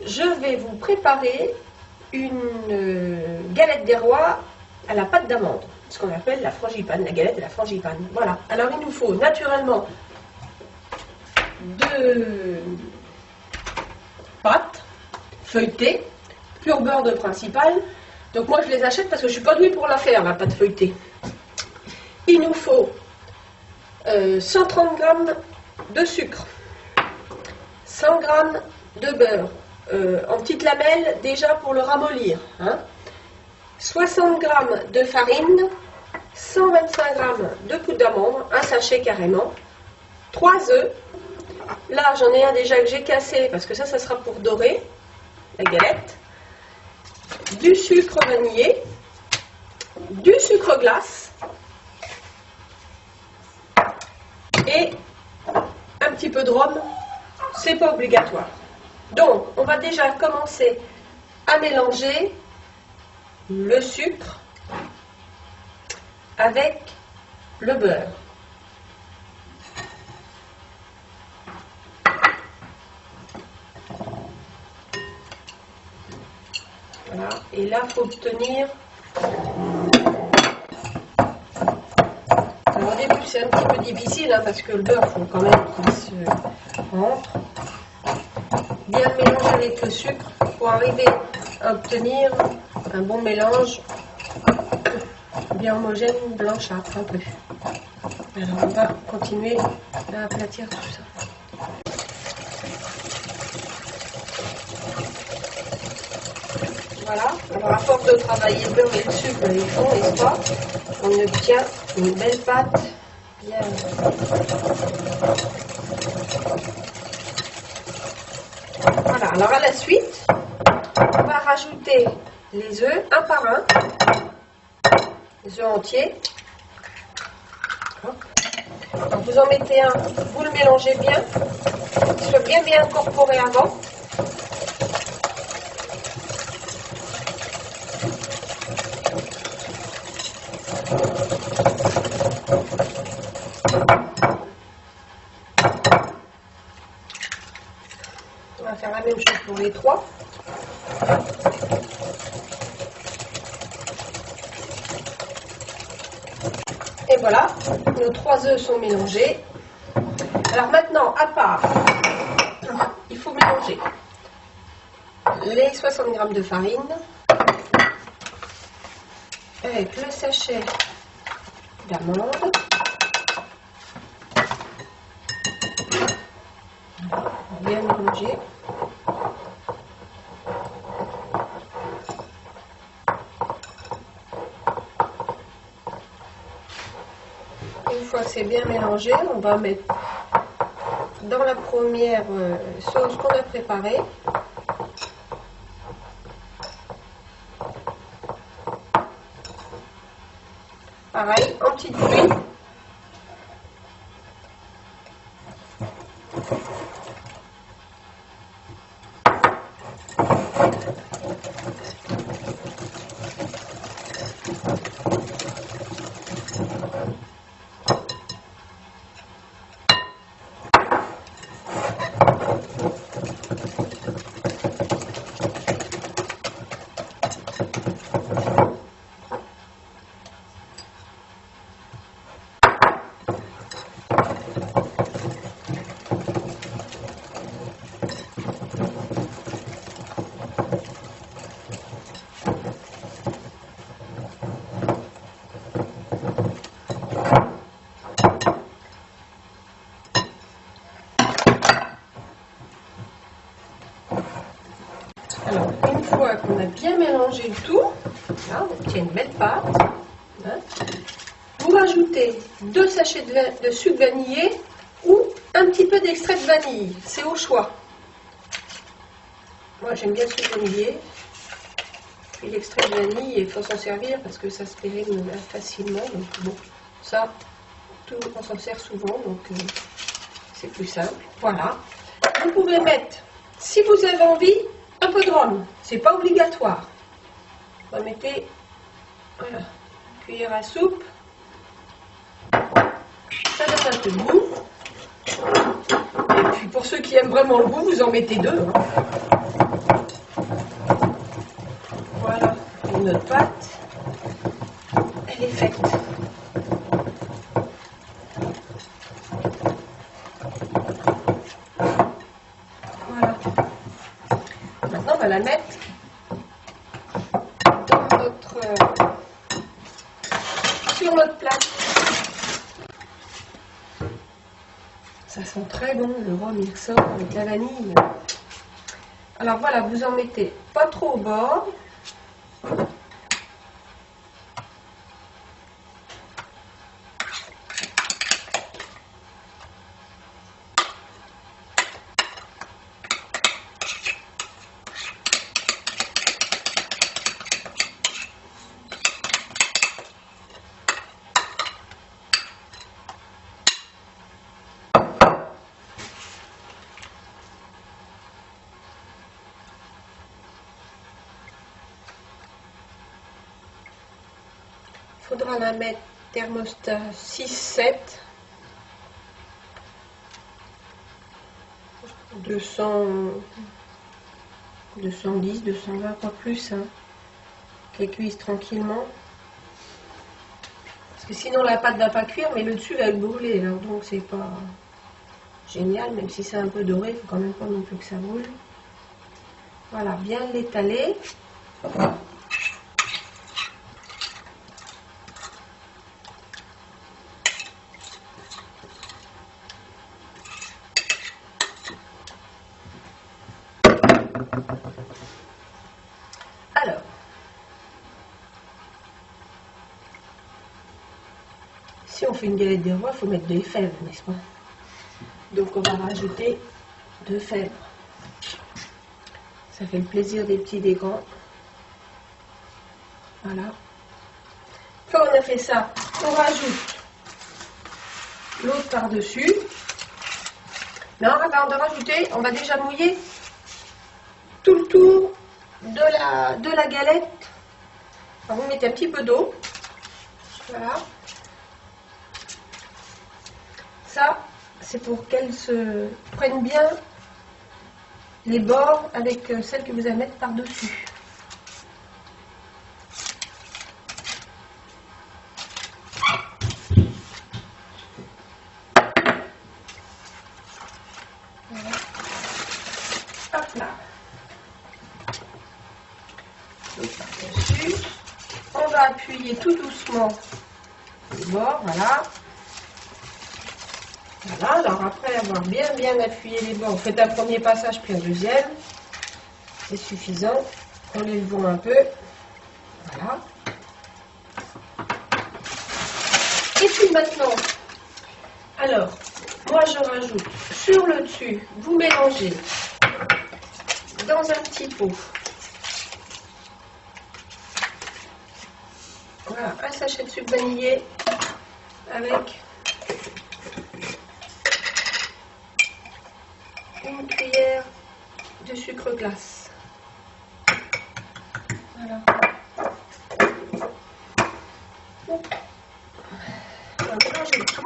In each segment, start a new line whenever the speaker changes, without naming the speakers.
je vais vous préparer une galette des rois à la pâte d'amande, ce qu'on appelle la frangipane, la galette de la frangipane. Voilà. Alors il nous faut naturellement 2 pâtes feuilletées, pur beurre de principal. Donc moi je les achète parce que je ne suis pas douée pour la faire, la pâte feuilletée. Il nous faut 130 g de sucre, 100 g de beurre, en petites lamelles déjà pour le ramollir, hein. 60 g de farine, 125 g de poudre d'amande, un sachet carrément, 3 œufs. Là j'en ai un déjà que j'ai cassé parce que ça sera pour dorer la galette, du sucre vanillé, du sucre glace et un petit peu de rhum, c'est pas obligatoire. Donc on va déjà commencer à mélanger le sucre avec le beurre. Voilà, et là il faut obtenir. Alors, au début c'est un petit peu difficile hein, parce que le beurre, il faut quand même qu'il se rentre. Bien mélanger avec le sucre pour arriver à obtenir un bon mélange bien homogène, blanchâtre un peu. Alors on va continuer à aplatir tout ça. Voilà, alors à force de travailler le beurre et le sucre, ils font, n'est-ce pas, on obtient une belle pâte bien. Voilà, alors à la suite, on va rajouter les œufs un par un, les œufs entiers. Alors vous en mettez un, vous le mélangez bien, qu'il soit bien incorporé avant. On va faire la même chose pour les 3. Et voilà, nos 3 œufs sont mélangés. Alors maintenant, à part, il faut mélanger les 60 g de farine avec le sachet d'amande. Bien mélanger. Une fois que c'est bien mélangé, on va mettre dans la première sauce qu'on a préparée. Pareil, en petite pluie. Alors, une fois qu'on a bien mélangé le tout, là, on obtient une belle pâte. Hein, vous rajoutez 2 sachets de sucre vanillé ou un petit peu d'extrait de vanille. C'est au choix. Moi, j'aime bien le sucre vanillé. Puis l'extrait de vanille, il faut s'en servir parce que ça se périme facilement. Donc, bon, ça, on s'en sert souvent, donc c'est plus simple. Voilà. Vous pouvez mettre, si vous avez envie, un peu de rhum. C'est pas obligatoire. Vous mettez, voilà, une cuillère à soupe. Ça donne un peu de goût. Et puis pour ceux qui aiment vraiment le goût, vous en mettez 2. Hein. notre pâte, elle est faite. Voilà. Maintenant, on va la mettre dans sur notre plate. Ça sent très bon, le rhum il ressort avec la vanille. Alors voilà, vous en mettez pas trop au bord. Il faudra la mettre thermostat 6-7, 210, 220, pas plus, hein, qu'elle cuise tranquillement. Parce que sinon la pâte ne va pas cuire, mais le dessus va être brûlé, alors donc c'est pas génial, même si c'est un peu doré, il ne faut quand même pas non plus que ça brûle. Voilà, bien l'étaler. Alors, si on fait une galette des rois, il faut mettre de fèves, n'est-ce pas? Donc on va rajouter 2 fèves. Ça fait le plaisir des petits des grands. Voilà. Quand on a fait ça, on rajoute l'autre par-dessus. Mais avant de rajouter, on va déjà mouiller tout le tour de la galette. Alors vous mettez un petit peu d'eau. Voilà. Ça, c'est pour qu'elle se prenne bien les bords avec celle que vous allez mettre par-dessus. Voilà. Hop là. Par-dessus. On va appuyer tout doucement les bords, voilà. Voilà, alors après avoir bien appuyé les bords, vous faites un premier passage puis un deuxième. C'est suffisant. Enlevons un peu. Voilà. Et puis maintenant, alors, moi je rajoute sur le dessus, vous mélangez dans un petit pot. Voilà, un sachet de sucre vanillé avec une cuillère de sucre glace. Voilà. On va mélanger le tout.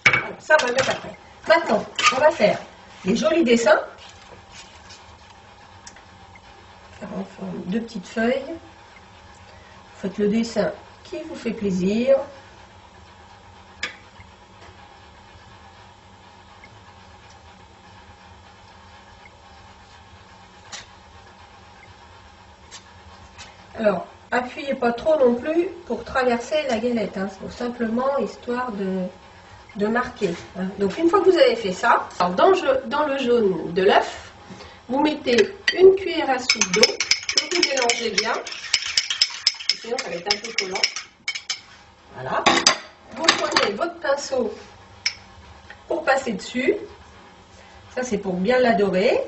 Voilà, ça on va le mettre après. Maintenant, on va faire les jolis dessins. Faire en forme de petites feuilles. Vous faites le dessin qui vous fait plaisir. Alors, appuyez pas trop non plus pour traverser la galette, hein. C'est simplement histoire de marquer, hein. Donc une fois que vous avez fait ça, alors dans le jaune de l'œuf, vous mettez une cuillère à soupe d'eau, que vous mélangez bien, sinon ça va être un peu collant. Voilà. Vous prenez votre pinceau pour passer dessus, ça c'est pour bien la dorer.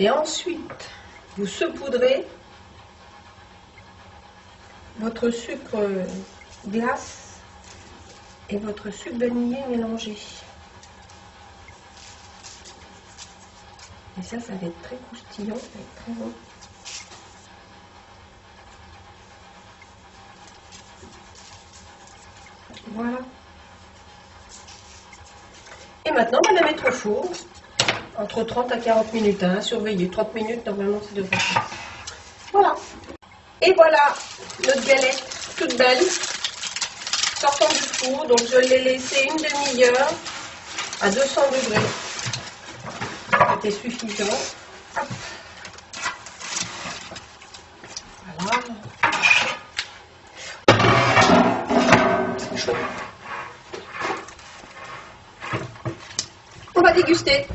Et ensuite, vous saupoudrez votre sucre glace et votre sucre vanillé mélangé. Et ça va être très croustillant, ça va être très bon. Voilà. Et maintenant, on va la mettre au four, entre 30 à 40 minutes, hein, surveiller. 30 minutes, normalement, ça devrait faire. Voilà. Et voilà, notre galette toute belle, sortant du four. Donc, je l'ai laissée une demi-heure à 200 degrés. C'était suffisant. Hop. Voilà. On va déguster.